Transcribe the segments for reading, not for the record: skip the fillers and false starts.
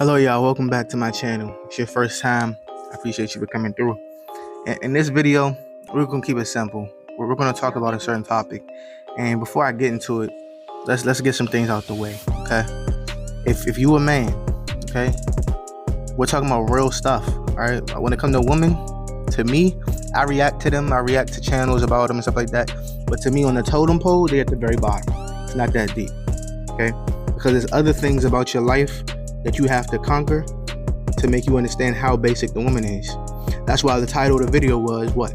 Hello, y'all. Welcome back to my channel. It's your first time. I appreciate you for coming through. In this video, we're gonna keep it simple. We're gonna talk about a certain topic, and before I get into it, let's get some things out the way. Okay? If you a man, okay, we're talking about real stuff. All right. When it comes to women, to me, I react to them. I react to channels about them and stuff like that. But to me, on the totem pole, they're at the very bottom. It's not that deep. Okay? Because there's other things about your life that you have to conquer to make you understand how basic the woman is. That's why the title of the video was what?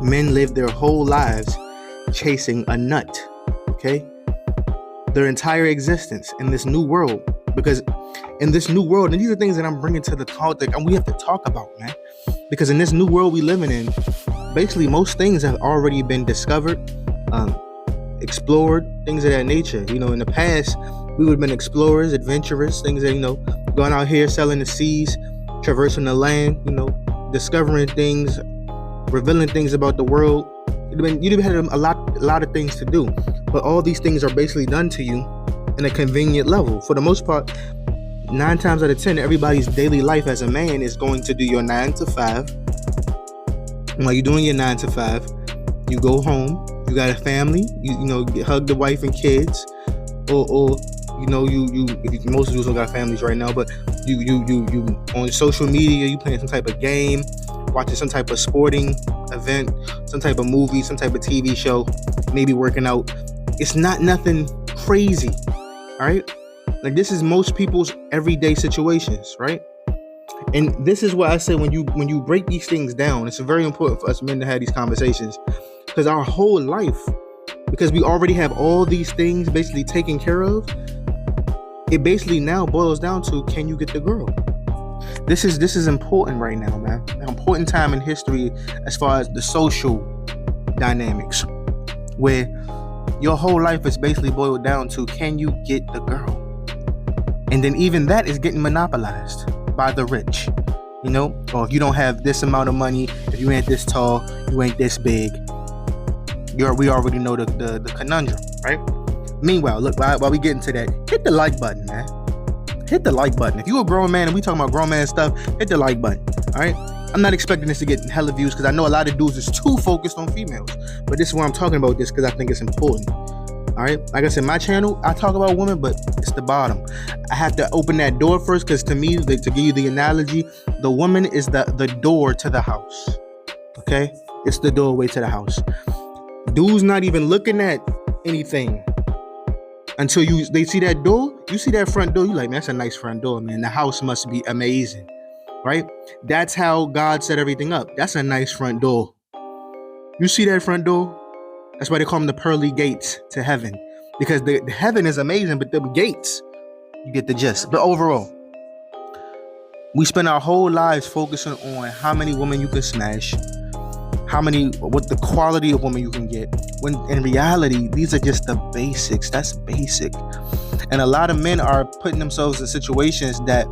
Men live their whole lives chasing a nut. Okay? Their entire existence in this new world. Because in this new world, and these are things that I'm bringing to the topic and we have to talk about, man. Because in this new world we living in, basically most things have already been discovered, explored, things of that nature. You know, in the past, we would have been explorers, adventurers, things that, going out here, selling the seas, traversing the land, discovering things, revealing things about the world. You'd have had a lot of things to do. But all these things are basically done to you in a convenient level. For the most part, 9 times out of 10, everybody's daily life as a man is going to do your 9 to 5. And while you're doing your 9 to 5, you go home, you got a family, you hug the wife and kids, or most of you don't got families right now, but you on social media, you playing some type of game, watching some type of sporting event, some type of movie, some type of TV show, maybe working out. It's not nothing crazy, all right? Like, this is most people's everyday situations, right? And this is why I say when you break these things down, it's very important for us men to have these conversations, because our whole life, because we already have all these things basically taken care of, it basically now boils down to, can you get the girl? This is important right now, man. An important time in history as far as the social dynamics, where your whole life is basically boiled down to, can you get the girl? And then even that is getting monopolized by the rich, or if you don't have this amount of money, if you ain't this tall, you ain't this big, we already know the conundrum, right? Meanwhile, look, while we get into that, hit the like button, man. Hit the like button. If you a grown man and we talking about grown man stuff, hit the like button, all right? I'm not expecting this to get hella views, because I know a lot of dudes is too focused on females. But this is why I'm talking about this, because I think it's important, all right? Like I said, my channel, I talk about women, but it's the bottom. I have to open that door first, because to me, to give you the analogy, the woman is the door to the house, okay? It's the doorway to the house. Dudes not even looking at anything until they see that door. You see that front door, you like, man, that's a nice front door, man. The house must be amazing, right? That's how God set everything up. That's a nice front door. You see that front door? That's why they call them the pearly gates to heaven, because the heaven is amazing, but the gates, you get the gist. But overall, we spend our whole lives focusing on how many women you can smash, what the quality of woman you can get, when in reality, these are just the basics. That's basic. And a lot of men are putting themselves in situations that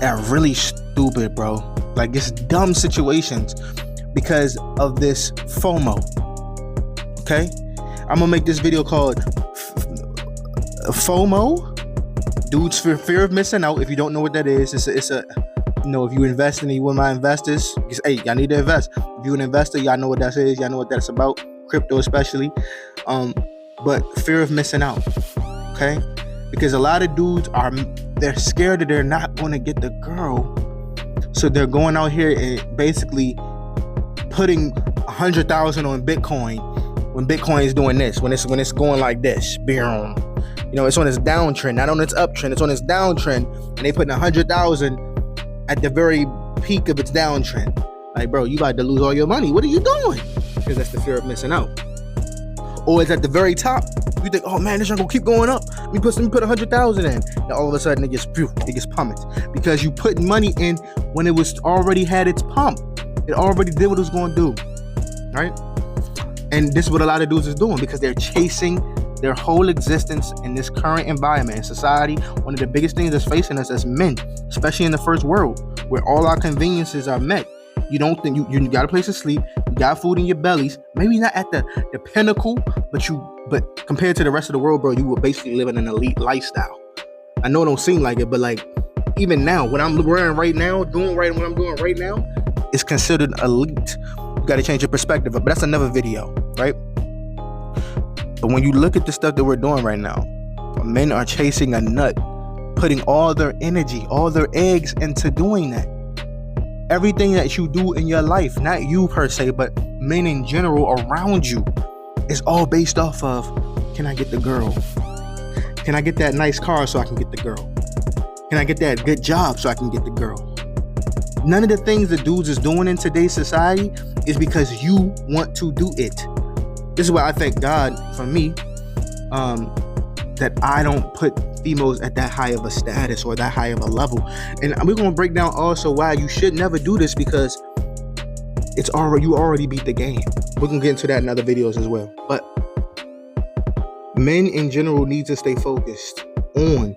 are really stupid, bro. Like, it's dumb situations because of this FOMO. Okay? I'm gonna make this video called FOMO, Dudes Fear of Missing Out. If you don't know what that is, it's a if you invest in one of my investors, hey, y'all need to invest. If you're an investor, y'all know what that is. Y'all know what that's about. Crypto especially. But fear of missing out. Okay? Because a lot of dudes they're scared that they're not going to get the girl. So they're going out here and basically putting 100,000 on Bitcoin when Bitcoin is doing this, when it's going like this. Boom. It's on its downtrend, not on its uptrend. It's on its downtrend, and they putting 100,000 at the very peak of its downtrend. Like, bro, you about to lose all your money. What are you doing? Because that's the fear of missing out. Or it's at the very top. You think, oh man, this ain't gonna keep going up. Let me put 100,000 in. And all of a sudden it gets pumped. Because you put money in when it was already had its pump. It already did what it was gonna do. Right? And this is what a lot of dudes is doing, because they're chasing their whole existence in this current environment in society. One of the biggest things that's facing us as men, especially in the first world, where all our conveniences are met. You don't think you got a place to sleep, you got food in your bellies, maybe not at the pinnacle, but compared to the rest of the world, bro, you were basically living an elite lifestyle. I know it don't seem like it, but like even now, what I'm wearing right now, what I'm doing right now, is considered elite. You got to change your perspective, but that's another video, right? But when you look at the stuff that we're doing right now, men are chasing a nut, putting all their energy, all their eggs into doing that. Everything that you do in your life, not you per se, but men in general around you, is all based off of, can I get the girl? Can I get that nice car so I can get the girl? Can I get that good job so I can get the girl? None of the things the dudes is doing in today's society is because you want to do it. This is why I thank God for me, that I don't put females at that high of a status or that high of a level. And we're going to break down also why you should never do this, because you already beat the game. We're going to get into that in other videos as well. But men in general need to stay focused on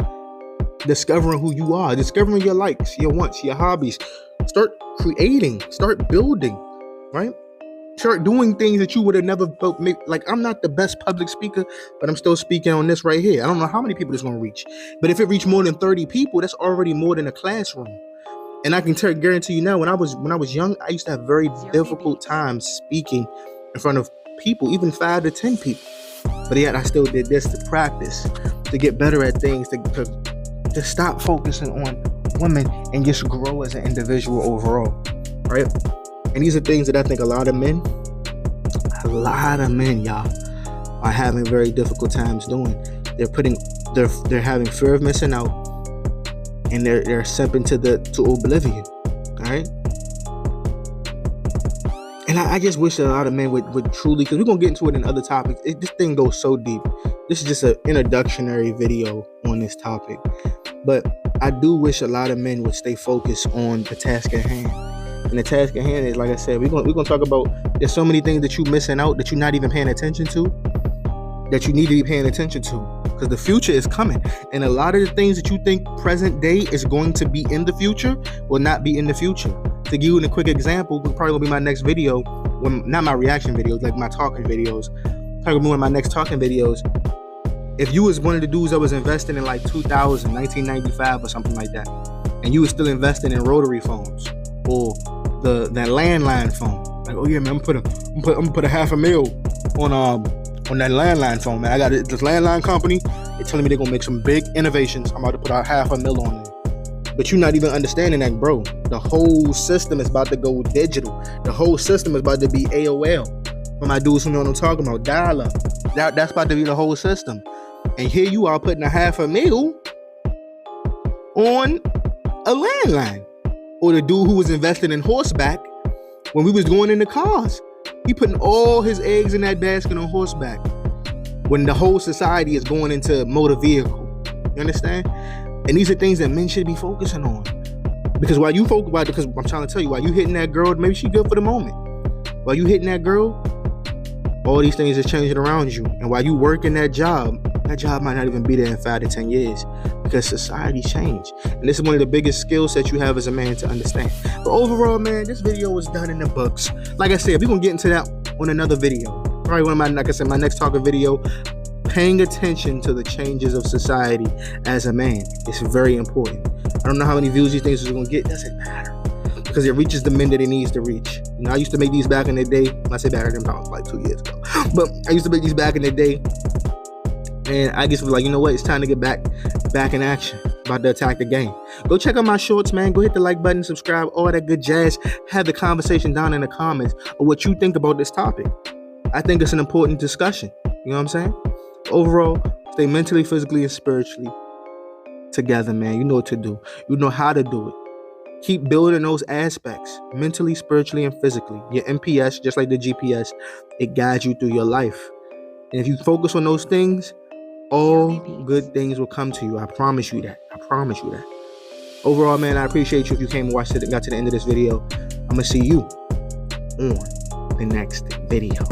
discovering who you are, discovering your likes, your wants, your hobbies. Start creating, start building, right? Start doing things that you would have never felt. Like, I'm not the best public speaker, but I'm still speaking on this right here. I don't know how many people it's going to reach, but if it reached more than 30 people, that's already more than a classroom. And I can guarantee you now, when I was young, I used to have very difficult times speaking in front of people, even 5 to 10 people. But yet I still did this to practice, to get better at things, to stop focusing on women and just grow as an individual overall, right? And these are things that I think a lot of men, y'all, are having very difficult times doing. They're having fear of missing out, and they're simping to oblivion. All right. And I just wish a lot of men would truly, because we're gonna get into it in other topics. This thing goes so deep. This is just an introductory video on this topic, but I do wish a lot of men would stay focused on the task at hand. And the task at hand is, like I said, we're gonna talk about, there's so many things that you're missing out, that you're not even paying attention to, that you need to be paying attention to, because the future is coming. And a lot of the things that you think present day is going to be in the future will not be in the future. To give you a quick example, probably gonna be my next video, not my reaction videos, like my talking videos. Probably gonna be one of my next talking videos. If you was one of the dudes that was investing in like 2000, 1995 or something like that, and you was still investing in rotary phones or that landline phone, like, oh yeah, man, I'm gonna put $500,000 on that landline phone, man. I got this landline company. They're telling me they're gonna make some big innovations. I'm about to put out $500,000 on it. But you're not even understanding that, bro. The whole system is about to go digital. The whole system is about to be AOL. For my dudes who know what I'm talking about, dial-up. That's about to be the whole system. And here you are putting $500,000 on a landline. Or the dude who was investing in horseback when we was going in the cars. He putting all his eggs in that basket on horseback when the whole society is going into motor vehicle. You understand? And these are things that men should be focusing on. Because while you focus, because I'm trying to tell you, while you hitting that girl, maybe she good for the moment. While you hitting that girl, all these things are changing around you. And while you working that job might not even be there in 5 to 10 years, because society changed. And this is one of the biggest skill sets you have as a man to understand. But overall, man, this video was done in the books. Like I said, we're gonna get into that on another video. Probably one of my, like I said, my next talking video. Paying attention to the changes of society as a man is very important. I don't know how many views these things are gonna get. It doesn't matter, because it reaches the men that it needs to reach. You know, I used to make these back in the day. When I say back in the day, it was like 2 years ago. But I used to make these back in the day. And I just was like, you know what? It's time to get back in action. About to attack the game. Go check out my shorts, man. Go hit the like button, subscribe, all that good jazz. Have the conversation down in the comments of what you think about this topic. I think it's an important discussion. You know what I'm saying? Overall, stay mentally, physically, and spiritually together, man. You know what to do. You know how to do it. Keep building those aspects, mentally, spiritually, and physically. Your MPS, just like the GPS, it guides you through your life. And if you focus on those things, all good things will come to you. I promise you that. I promise you that. Overall, man, I appreciate you if you came and watched it and got to the end of this video. I'm going to see you on the next video.